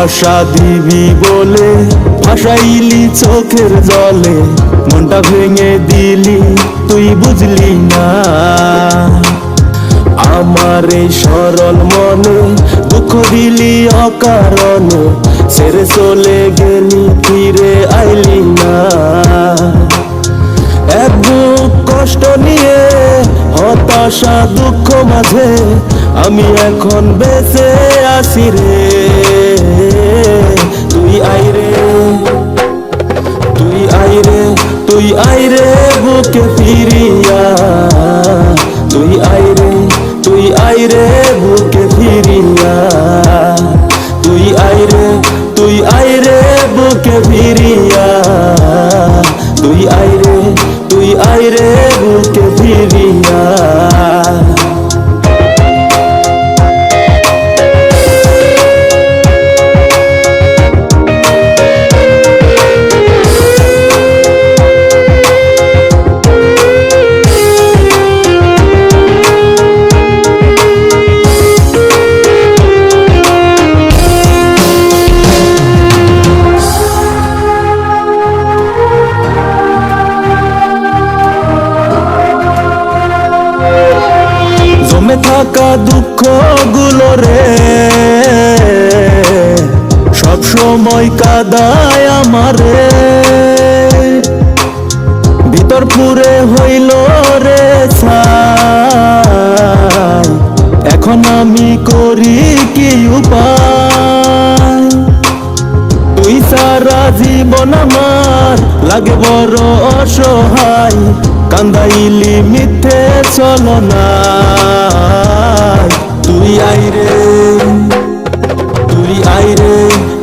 ভালোবাসা দিবি বলে ভাসাইলি চোখের জলে, মনটা ভেঙে দিলি তুই বুঝলি না। আমার এই সরল মনে দুঃখ দিলি অকারণে, ছেড়ে চলে গেলি ফিরে আইলি না। এক বুক কষ্ট নিয়ে হতাশা দুঃখ মাঝে আমি এখন বেঁচে আছি রে। তুই আইরে, তুই আইরে, তুই আইরে বুকে ফিরিয়া, তুই আইরে, তুই আইরে বুকে ফিরিয়া, তুই আইরে, তুই আইরে বুকে ফিরিয়া, তুই আইরে, তুই আইরে বুকে ফিরিয়া। জমে থাকা দুঃখ গুলো রে সব সময় কাঁদায় আমারে, ভিতর পুরে হইল রে ছাই। এখন আমি করি কি উপায়, তুই সারা জীবন আমার লাগে বড় অসহায়। কান্দাইলি মিথ্যে চলো না, তুই আইরে, তুই আইরে,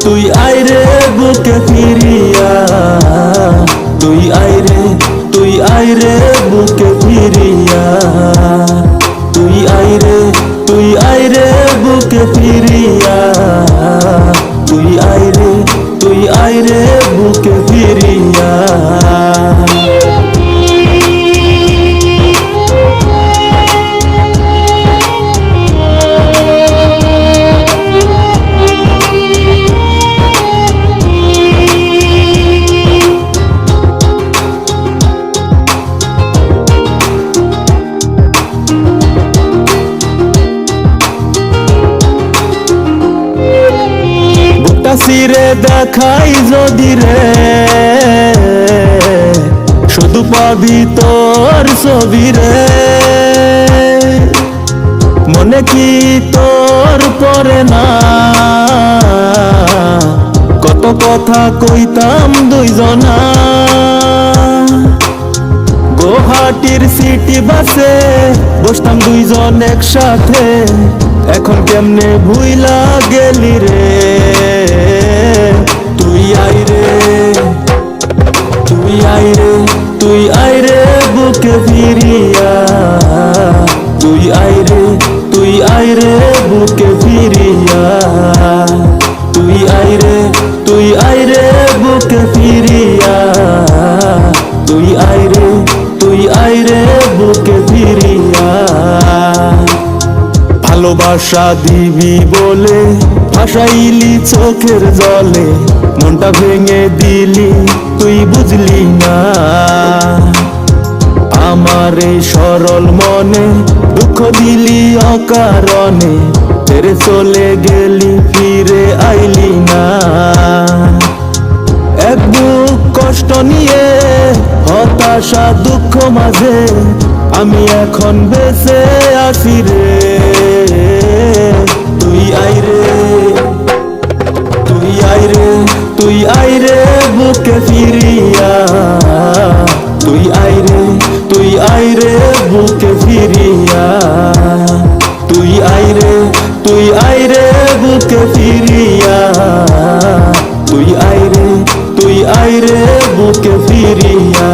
তুই আইরে বুকে ফিরিয়া, তুই আইরে, তুই আইরে বুকে ফিরিয়া, তুই আইরে, তুই আইরে বুকে ফিরিয়া, তুই আইরে, তুই আইরে বুকে ফিরিয়া। সিরে দেখাই যদি রে শুধু পাবি তোর ছবি রে, মনে কি তোর পরে না কত কথা কইতাম দুইজনা। গুয়াহাটির সিটি বাসে বসতাম দুইজন একসাথে, এখন কেমনে ভুইলা গেলি রে। তুই আইরে, তুই আইরে, তুই আইরে বুকে ফিরিয়া, তুই আইরে, তুই আইরে বুকে ফিরিয়া, তুই আইরে, তুই আইরে বুকে ফিরিয়া, তুই আইরে, তুই আইরে বুকে ফিরিয়া। ভালোবাসা দিবি বলে ভাসাইলি চোখের জলে, মনটা ভেঙে দিলি তুই বুঝলি না। আমার এই সরল মনে দুঃখ দিলি অকারণে, ছেড়ে চলে গেলি ফিরে আইলি না। এক বুক কষ্ট নিয়ে হতাশা দুঃখ মাঝে আমি এখন বেঁচে আছি রে। তুই আইরে, তুই আইরে, তুই আইরে বুকে ফিরিয়া, তুই আইরে, তুই আইরে বুকে ফিরিয়া, তুই আইরে, তুই আইরে বুকে ফিরিয়া, তুই আইরে, তুই আইরে বুকে ফিরিয়া।